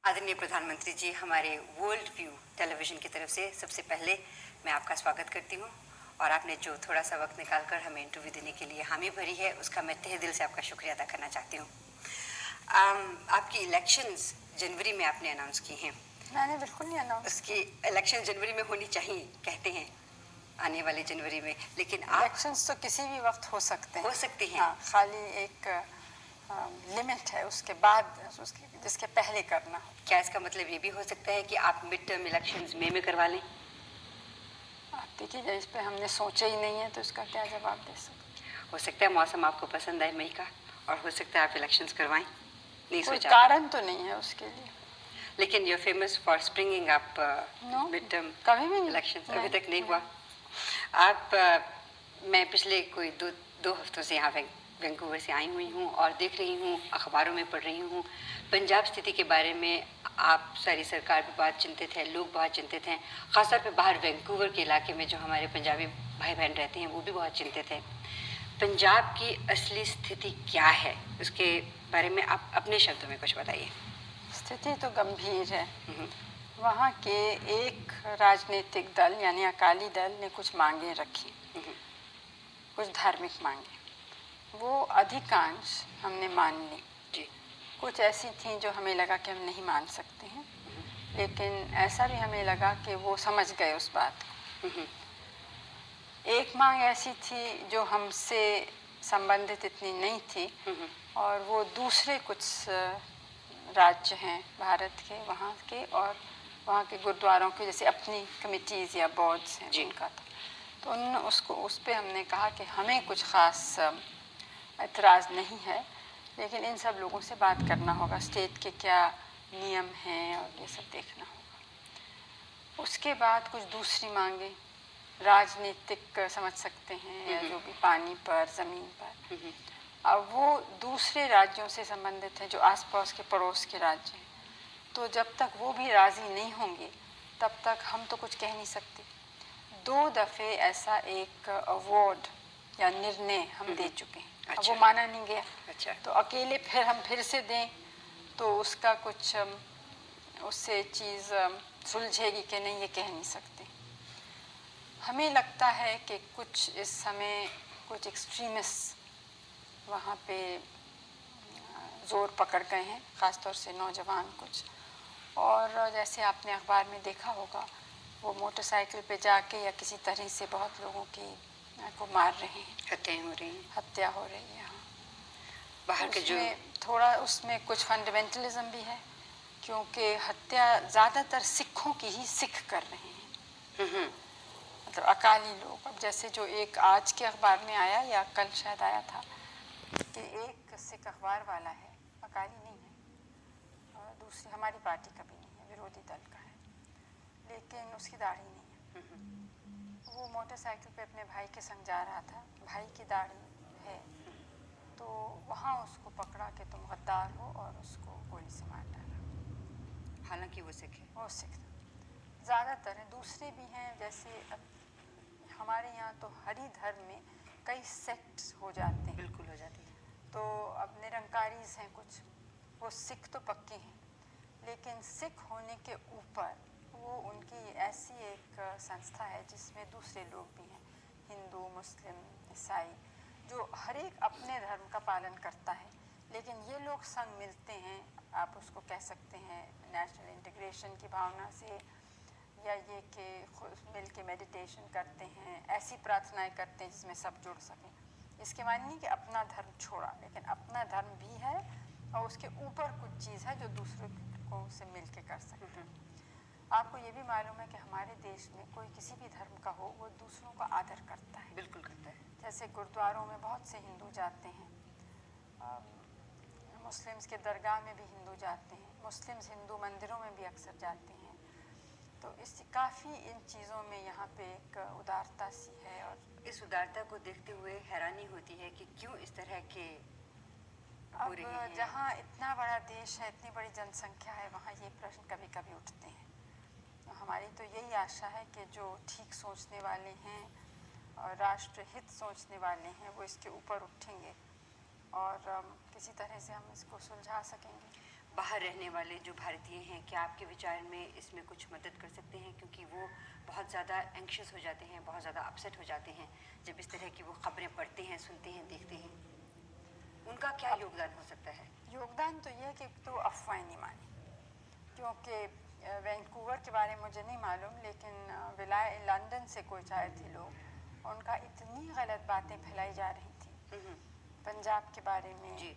आदरणीय प्रधानमंत्री जी, हमारे वर्ल्ड व्यू टेलीविज़न की तरफ से सबसे पहले मैं आपका स्वागत करती हूँ और आपने जो थोड़ा सा वक्त निकालकर हमें इंटरव्यू देने के लिए हामी भरी है उसका मैं तहे दिल से आपका शुक्रिया अदा करना चाहती हूँ। आपकी इलेक्शंस जनवरी में आपने अनाउंस की हैं। मैंने बिल्कुल नहीं अनाउंस। उसकी इलेक्शन जनवरी में होनी चाहिए कहते हैं, आने वाले जनवरी में, लेकिन इलेक्शंस तो किसी भी वक्त हो सकते हैं। हो सकती हैं। हाँ, खाली एक लिमिट है उसके बाद जिसके पहले करना हो। क्या इसका मतलब ये भी हो सकता है कि आप मिड टर्म इलेक्शंस मई में करवा लें? देखिए, इस पे हमने सोचा ही नहीं है तो इसका क्या जवाब दे सकते। हो सकता है मौसम आपको पसंद आए मई का और हो सकता है आप इलेक्शंस करवाएं। नहीं कोई सोचा? कारण तो नहीं है उसके लिए। लेकिन you famous for springing up mid term कभी भी इलेक्शंस अभी तक नहीं हुआ। आप मैं पिछले कोई दो हफ्तों से यहाँ वैंकूवर से आई हुई हूँ और देख रही हूँ, अखबारों में पढ़ रही हूँ पंजाब स्थिति के बारे में। आप सारी सरकार भी बहुत चिंतित है, लोग बहुत चिंतित हैं, ख़ासतौर पे बाहर वैंकूवर के इलाके में जो हमारे पंजाबी भाई बहन रहते हैं वो भी बहुत चिंतित हैं। पंजाब की असली स्थिति क्या है, उसके बारे में आप अपने शब्दों में कुछ बताइए। स्थिति तो गंभीर है। वहाँ के एक राजनीतिक दल यानी अकाली दल ने कुछ मांगे रखी, कुछ धार्मिक मांगे, वो अधिकांश हमने मान ली। जी। कुछ ऐसी थी जो हमें लगा कि हम नहीं मान सकते हैं, लेकिन ऐसा भी हमें लगा कि वो समझ गए उस बात को। एक मांग ऐसी थी जो हमसे संबंधित इतनी नहीं थी और वो दूसरे कुछ राज्य हैं भारत के, वहाँ के, और वहाँ के गुरुद्वारों के जैसे अपनी कमिटीज़ या बोर्ड्स हैं जिनका था। तो उस पर हमने कहा कि हमें कुछ ख़ास एतराज़ नहीं है, लेकिन इन सब लोगों से बात करना होगा, स्टेट के क्या नियम हैं और ये सब देखना होगा। उसके बाद कुछ दूसरी मांगे राजनीतिक समझ सकते हैं या जो भी पानी पर, ज़मीन पर, अब वो दूसरे राज्यों से संबंधित है जो आसपास के पड़ोस के राज्य हैं। तो जब तक वो भी राज़ी नहीं होंगे तब तक हम तो कुछ कह नहीं सकते। 2 दफ़े ऐसा एक अवार्ड या निर्णय हम दे चुके हैं। अच्छा। अब वो माना नहीं गया। अच्छा। तो अकेले फिर हम फिर से दें तो उसका कुछ उससे चीज़ सुलझेगी कि नहीं, ये कह नहीं सकते। हमें लगता है कि कुछ इस समय कुछ एक्सट्रीमिस्ट वहाँ पे ज़ोर पकड़ गए हैं, ख़ासतौर से नौजवान कुछ। और जैसे आपने अखबार में देखा होगा, वो मोटरसाइकिल पे जाके या किसी तरह से बहुत लोगों को मार रहे हैं, हत्याएं हो रही हैं, हत्या हो रही है। यहाँ बाहर के जो थोड़ा उसमें कुछ फंडामेंटलिज्म भी है, क्योंकि हत्या ज़्यादातर सिखों की ही सिख कर रहे हैं, मतलब अकाली लोग। अब जैसे जो एक आज के अखबार में आया या कल शायद आया था कि एक सिख अखबार वाला है, अकाली नहीं है, और दूसरी हमारी पार्टी का भी नहीं है, विरोधी दल का है, लेकिन उसकी दाढ़ी नहीं है। वो मोटरसाइकिल पे अपने भाई के संग जा रहा था, भाई की दाढ़ी है, तो वहाँ उसको पकड़ा कि तुम गद्दार हो और उसको गोली से मार डाला। हालांकि वो सिख है। वो सिख ज़्यादातर हैं, दूसरे भी हैं। जैसे हमारे यहाँ तो हरि धर्म में कई सेक्ट्स हो जाते हैं। बिल्कुल हो जाती है। तो अब निरंकारीज हैं कुछ, वो सिख तो पक्के हैं, लेकिन सिख होने के ऊपर वो उनकी ऐसी एक संस्था है जिसमें दूसरे लोग भी हैं, हिंदू, मुस्लिम, ईसाई, जो हर एक अपने धर्म का पालन करता है, लेकिन ये लोग संग मिलते हैं। आप उसको कह सकते हैं नेशनल इंटीग्रेशन की भावना से, या ये कि मिल के मेडिटेशन करते हैं, ऐसी प्रार्थनाएं करते हैं जिसमें सब जुड़ सकें। इसके माने नहीं कि अपना धर्म छोड़ा, लेकिन अपना धर्म भी है और उसके ऊपर कुछ चीज़ है जो दूसरों से मिल के कर सकते हैं। आपको ये भी मालूम है कि हमारे देश में कोई किसी भी धर्म का हो, वो दूसरों का आदर करता है। बिल्कुल करता है। जैसे गुरुद्वारों में बहुत से हिंदू जाते हैं, मुस्लिम्स के दरगाह में भी हिंदू जाते हैं, मुस्लिम्स हिंदू मंदिरों में भी अक्सर जाते हैं। तो इस काफ़ी इन चीज़ों में यहाँ पे एक उदारता सी है, और इस उदारता को देखते हुए हैरानी होती है कि क्यों इस तरह के हो रहे हैं। जहाँ इतना बड़ा देश है, इतनी बड़ी जनसंख्या है, वहाँ ये प्रश्न कभी कभी उठते हैं। तो हमारी तो यही आशा है कि जो ठीक सोचने वाले हैं और राष्ट्रहित सोचने वाले हैं वो इसके ऊपर उठेंगे और किसी तरह से हम इसको सुलझा सकेंगे। बाहर रहने वाले जो भारतीय हैं, क्या आपके विचार में इसमें कुछ मदद कर सकते हैं? क्योंकि वो बहुत ज़्यादा एंक्शस हो जाते हैं, बहुत ज़्यादा अपसेट हो जाते हैं जब इस तरह की वो खबरें पढ़ते हैं, सुनते हैं, देखते हैं। उनका क्या योगदान हो सकता है? योगदान तो ये है कि तो अफवाहें नहीं मानी, क्योंकि वैंकूवर के बारे में मुझे नहीं मालूम, लेकिन लंदन से कोई आए थे लोग, उनका इतनी गलत बातें फैलाई जा रही थी पंजाब के बारे में जी।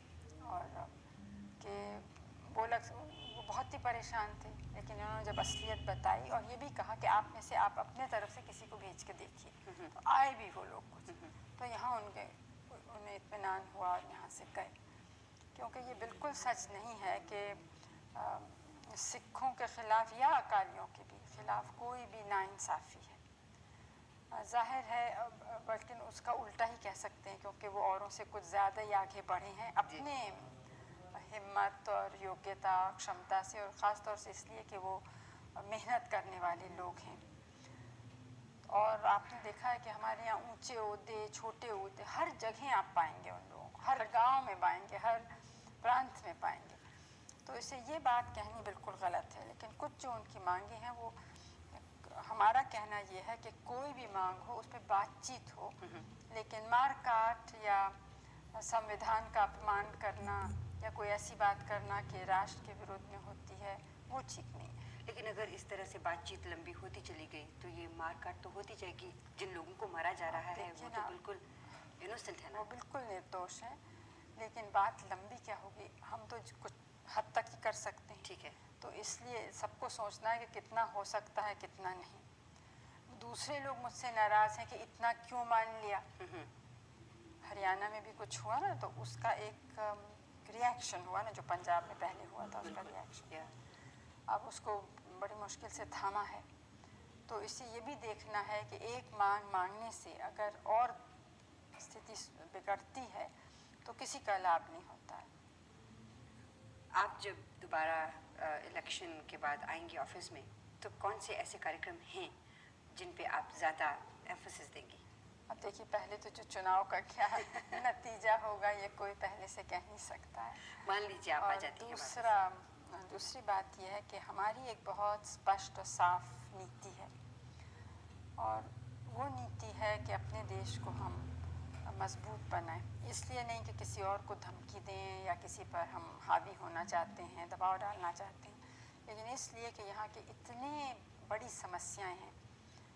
और कि वो बहुत ही परेशान थे, लेकिन उन्होंने जब असलियत बताई और ये भी कहा कि आप में से आप अपने तरफ से किसी को भेज के देखिए, तो आए भी वो लोग कुछ, तो यहाँ उन्हें इत्मीनान हुआ और यहाँ से गए। क्योंकि ये बिल्कुल सच नहीं है कि सिखों के ख़िलाफ़ या अकालियों के भी ख़िलाफ़ कोई भी नाइंसाफ़ी है। ज़ाहिर है, बल्कि उसका उल्टा ही कह सकते हैं, क्योंकि वो औरों से कुछ ज़्यादा ही आगे बढ़े हैं अपने हिम्मत और योग्यता क्षमता से, और ख़ास तौर से इसलिए कि वो मेहनत करने वाले लोग हैं। और आपने देखा है कि हमारे यहाँ ऊंचे ओहदे, छोटे ओहदे, हर जगह आप पाएंगे उन लोगों को, हर गांव में पाएंगे, हर प्रांत में पाएंगे। तो इसे ये बात कहनी बिल्कुल गलत है, लेकिन कुछ जो उनकी मांगे हैं वो, हमारा कहना ये है कि कोई भी मांग हो उस पर बातचीत हो, लेकिन मार काट या संविधान का अपमान करना या कोई ऐसी बात करना कि राष्ट्र के विरोध में होती है, वो ठीक नहीं है। लेकिन अगर इस तरह से बातचीत लंबी होती चली गई तो ये मारकाट तो होती जाएगी। जिन लोगों को मारा जा रहा है वो तो बिल्कुल इनोसेंट है ना, वो बिल्कुल निर्दोष है। लेकिन बात लंबी क्या होगी, हम तो कुछ हद तक ही कर सकते हैं। ठीक है। तो इसलिए सबको सोचना है कि कितना हो सकता है, कितना नहीं। दूसरे लोग मुझसे नाराज़ हैं कि इतना क्यों मान लिया। हरियाणा में भी कुछ हुआ ना, तो उसका एक रिएक्शन हुआ ना, जो पंजाब में पहले हुआ था उसका रिएक्शन, अब उसको बड़ी मुश्किल से थामा है। तो इससे ये भी देखना है कि एक मांग मांगने से अगर और स्थिति बिगड़ती है तो किसी का लाभ नहीं होता है। आप जब दोबारा इलेक्शन के बाद आएंगे ऑफिस में, तो कौन से ऐसे कार्यक्रम हैं जिन पे आप ज़्यादा एम्फोसिस देंगी? अब देखिए, पहले तो जो चुनाव का क्या नतीजा होगा ये कोई पहले से कह नहीं सकता है। मान लीजिए आप आ जाती हैं। दूसरी बात यह है कि हमारी एक बहुत स्पष्ट और साफ नीति है, और वो नीति है कि अपने देश को हम मजबूत बनाएं। इसलिए नहीं कि किसी और को धमकी दें या किसी पर हम हावी होना चाहते हैं, दबाव डालना चाहते हैं, लेकिन इसलिए कि यहाँ की इतनी बड़ी समस्याएं हैं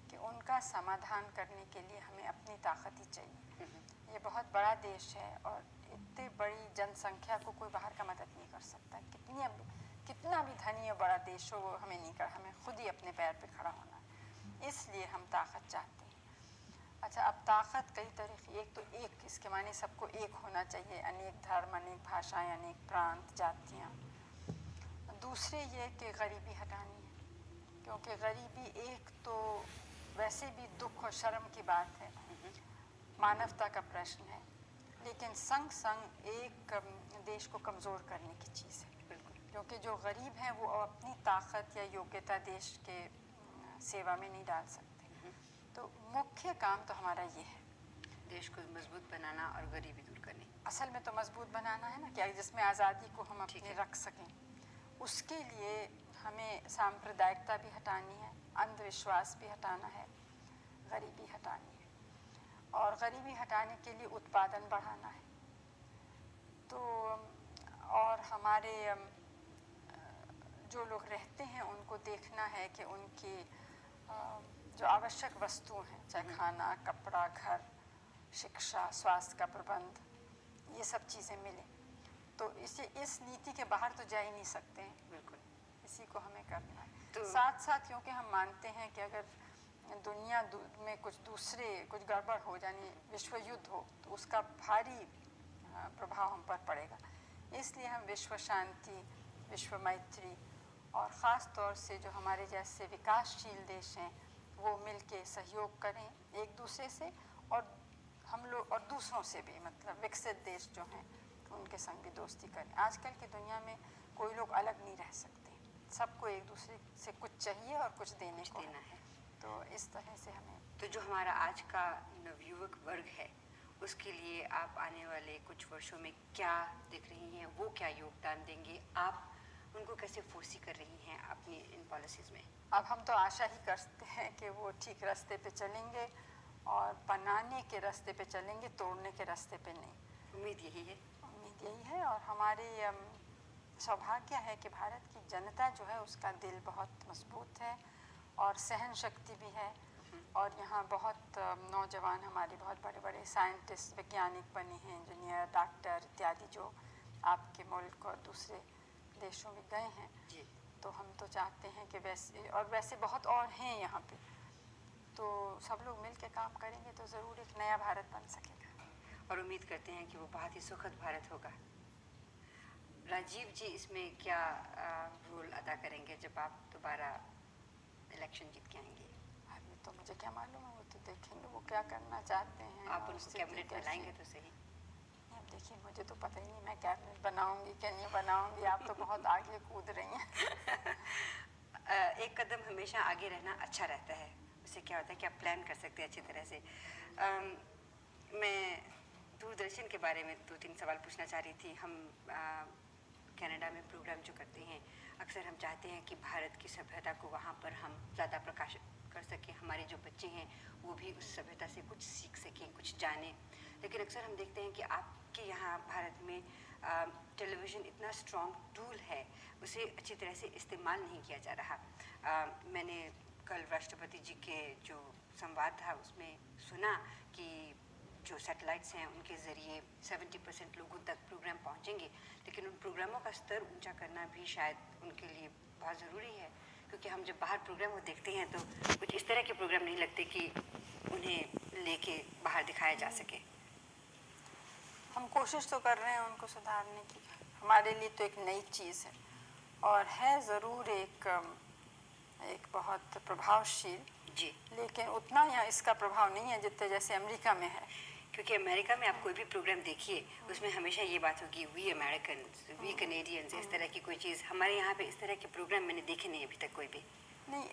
कि उनका समाधान करने के लिए हमें अपनी ताकत ही चाहिए। ये बहुत बड़ा देश है और इतनी बड़ी जनसंख्या को कोई बाहर का मदद नहीं कर सकता। कितना भी धनी और बड़ा देश हो वो हमें नहीं कर, हमें खुद ही अपने पैर पे खड़ा होना है। इसलिए हम ताकत चाहते हैं। अच्छा, अब ताकत कई तरीके, एक तो एक इसके माने सबको एक होना चाहिए, अनेक धर्म, अनेक भाषाएं, अनेक प्रांत, जातियाँ। दूसरे ये कि गरीबी हटानी है, क्योंकि गरीबी एक तो वैसे भी दुख और शर्म की बात है, मानवता का प्रश्न है, लेकिन संग संग एक देश को कमज़ोर करने की चीज़ है। क्योंकि जो गरीब हैं वो अपनी ताकत या योग्यता देश के सेवा में नहीं डाल सकते। तो मुख्य काम तो हमारा ये है, देश को मजबूत बनाना और गरीबी दूर करनी। असल में तो मजबूत बनाना है ना, क्या जिसमें आज़ादी को हम अपने रख सकें। उसके लिए हमें सांप्रदायिकता भी हटानी है, अंधविश्वास भी हटाना है, गरीबी हटानी है, और गरीबी हटाने के लिए उत्पादन बढ़ाना है। तो और हमारे जो लोग रहते हैं उनको देखना है कि उनकी जो आवश्यक वस्तुएं हैं, चाहे खाना, कपड़ा, घर, शिक्षा, स्वास्थ्य का प्रबंध, ये सब चीज़ें मिलें। तो इस नीति के बाहर तो जा ही नहीं सकते हैं। बिल्कुल, इसी को हमें करना है। तो साथ साथ क्योंकि हम मानते हैं कि अगर दुनिया में कुछ गड़बड़ हो, यानी विश्व युद्ध हो, तो उसका भारी प्रभाव हम पर पड़ेगा। इसलिए हम विश्व शांति, विश्व मैत्री और ख़ास तौर से जो हमारे जैसे विकासशील देश हैं वो मिलके सहयोग करें एक दूसरे से, और हम लोग और दूसरों से भी, मतलब विकसित देश जो हैं उनके संग भी दोस्ती करें। आजकल की दुनिया में कोई लोग अलग नहीं रह सकते, सबको एक दूसरे से कुछ चाहिए और कुछ देने को देना है। तो इस तरह से हमें, तो जो हमारा आज का नवयुवक वर्ग है उसके लिए आप आने वाले कुछ वर्षों में क्या देख रही हैं, वो क्या योगदान देंगे? आप उनको कैसे फोर्सी कर रही हैं अपनी इन पॉलिसीज़ में? अब हम तो आशा ही करते हैं कि वो ठीक रास्ते पे चलेंगे और बनाने के रास्ते पे चलेंगे, तोड़ने के रास्ते पे नहीं। उम्मीद यही है। उम्मीद यही है और हमारी सौभाग्य है कि भारत की जनता जो है उसका दिल बहुत मजबूत है और सहन शक्ति भी है। और यहाँ बहुत नौजवान हमारे बहुत बड़े बड़े साइंटिस्ट, वैज्ञानिक बने हैं, इंजीनियर, डॉक्टर इत्यादि, जो आपके मुल्क और दूसरे देशों में गए हैं जी। तो हम तो चाहते हैं कि वैसे बहुत और हैं यहाँ पे, तो सब लोग मिल के काम करेंगे तो ज़रूर एक नया भारत बन सकेगा। और उम्मीद करते हैं कि वो बहुत ही सुखद भारत होगा। राजीव जी इसमें क्या रोल अदा करेंगे जब आप दोबारा इलेक्शन जीत के आएंगे? अभी तो मुझे क्या मालूम है, वो तो देखेंगे वो क्या करना चाहते हैं। आप उनको कैबिनेट में लाएंगे तो सही। अब देखिए, मुझे तो पता ही नहीं मैं कैबिनेट बनाऊंगी कि नहीं बनाऊंगी, आप तो बहुत आगे कूद रही हैं। एक कदम हमेशा आगे रहना अच्छा रहता है, उससे क्या होता है कि आप प्लान कर सकते हैं अच्छी तरह से। मैं दूरदर्शन के बारे में 2-3 सवाल पूछना चाह रही थी। हम कनाडा में प्रोग्राम जो करते हैं, अक्सर हम चाहते हैं कि भारत की सभ्यता को वहाँ पर हम ज़्यादा प्रकाशित कर सकें, हमारे जो बच्चे हैं वो भी उस सभ्यता से कुछ सीख सकें, कुछ जानें। लेकिन अक्सर हम देखते हैं कि आपके यहाँ भारत में टेलीविज़न इतना स्ट्रॉन्ग टूल है, उसे अच्छी तरह से इस्तेमाल नहीं किया जा रहा। मैंने कल राष्ट्रपति जी के जो संवाद था उसमें सुना कि जो सैटेलाइट्स हैं उनके ज़रिए 70% लोगों तक प्रोग्राम पहुंचेंगे, लेकिन उन प्रोग्रामों का स्तर ऊंचा करना भी शायद उनके लिए बहुत ज़रूरी है, क्योंकि हम जब बाहर प्रोग्राम को देखते हैं तो कुछ इस तरह के प्रोग्राम नहीं लगते कि उन्हें लेके बाहर दिखाया जा सके। हम कोशिश तो कर रहे हैं उनको सुधारने की। हमारे लिए तो एक नई चीज़ है और है ज़रूर एक बहुत प्रभावशील, जी। लेकिन उतना यहाँ इसका प्रभाव नहीं है जितने जैसे अमेरिका में है। क्योंकि अमेरिका में आप कोई भी प्रोग्राम देखिए उसमें हमेशा ये बात होगी वी अमेरिकन, वी कनेडियंस, इस तरह की कोई चीज़। हमारे यहाँ पे इस तरह के प्रोग्राम मैंने देखे नहीं अभी तक कोई भी। नहीं,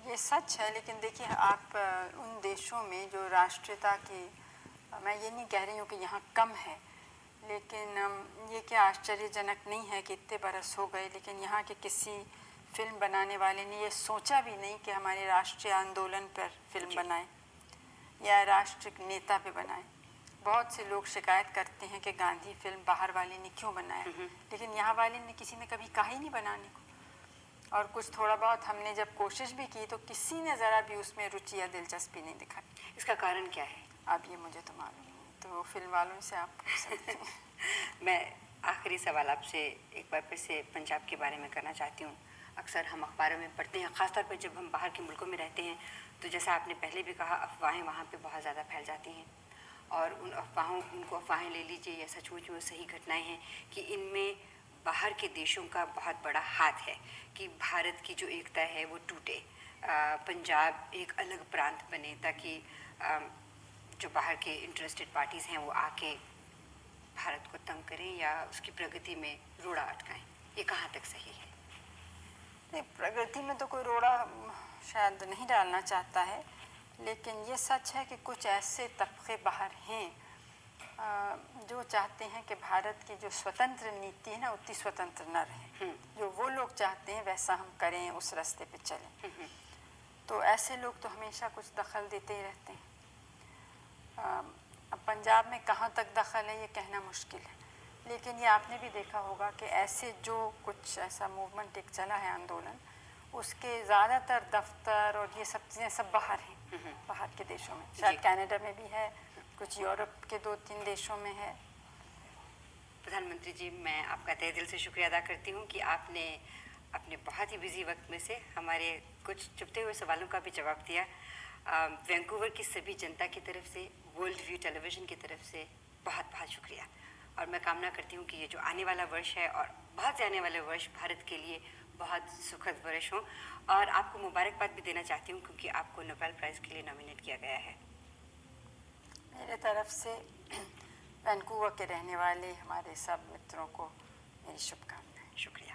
ये सच है, लेकिन देखिए आप उन देशों में जो राष्ट्रीयता की, मैं ये नहीं कह रही हूँ कि यहाँ कम है, लेकिन ये क्या आश्चर्यजनक नहीं है कि इतने बरस हो गए लेकिन यहाँ के किसी फिल्म बनाने वाले ने ये सोचा भी नहीं कि हमारे राष्ट्रीय आंदोलन पर फिल्म बनाए या राष्ट्रीय नेता पे बनाए। बहुत से लोग शिकायत करते हैं कि गांधी फिल्म बाहर वाले ने क्यों बनाया, लेकिन यहाँ वाले ने किसी ने कभी कहा ही नहीं बनाने को। और कुछ थोड़ा बहुत हमने जब कोशिश भी की तो किसी ने ज़रा भी उसमें रुचि या दिलचस्पी नहीं दिखाई। इसका कारण क्या है? अब ये मुझे तो मालूम नहीं, तो फिल्म वालों से आप पूछ सकते हैं। मैं आखिरी सवाल आपसे एक बार फिर से पंजाब के बारे में करना चाहती हूँ। अक्सर हम अखबारों में पढ़ते हैं, ख़ासतौर पर जब हम बाहर के मुल्कों में रहते हैं, तो जैसा आपने पहले भी कहा, अफवाहें वहाँ पे बहुत ज़्यादा फैल जाती हैं और उनको अफवाहें ले लीजिए या सचमुच में वो सही घटनाएं हैं कि इनमें बाहर के देशों का बहुत बड़ा हाथ है कि भारत की जो एकता है वो टूटे, पंजाब एक अलग प्रांत बने ताकि जो बाहर के इंटरेस्टेड पार्टीज़ हैं वो आके भारत को तंग करें या उसकी प्रगति में रोड़ा अटकाएं। ये कहाँ तक सही है? नहीं, प्रगति में तो कोई रोड़ा शायद नहीं डालना चाहता है, लेकिन ये सच है कि कुछ ऐसे तबके बाहर हैं जो चाहते हैं कि भारत की जो स्वतंत्र नीति है ना उतनी स्वतंत्र न रहे। जो वो लोग चाहते हैं वैसा हम करें, उस रास्ते पे चलें। तो ऐसे लोग तो हमेशा कुछ दखल देते ही रहते हैं। अब पंजाब में कहाँ तक दखल है ये कहना मुश्किल है, लेकिन ये आपने भी देखा होगा कि ऐसे जो कुछ ऐसा मूवमेंट एक चला है, आंदोलन, उसके ज़्यादातर दफ्तर और ये सब चीज़ें सब बाहर हैं, बाहर के देशों में। शायद कनाडा में भी है, कुछ यूरोप के 2-3 देशों में है। प्रधानमंत्री जी, मैं आपका तहे दिल से शुक्रिया अदा करती हूँ कि आपने अपने बहुत ही बिजी वक्त में से हमारे कुछ चुपते हुए सवालों का भी जवाब दिया। वैंकूवर की सभी जनता की तरफ से, वर्ल्ड व्यू टेलीविज़न की तरफ से बहुत बहुत शुक्रिया। और मैं कामना करती हूँ कि ये जो आने वाला वर्ष है और बहुत से आने वाले वर्ष भारत के लिए बहुत सुखद वर्ष हों। और आपको मुबारकबाद भी देना चाहती हूँ क्योंकि आपको नोबेल प्राइज़ के लिए नॉमिनेट किया गया है। मेरे तरफ से वैंकूवर के रहने वाले हमारे सब मित्रों को मेरी शुभकामनाएं। शुक्रिया।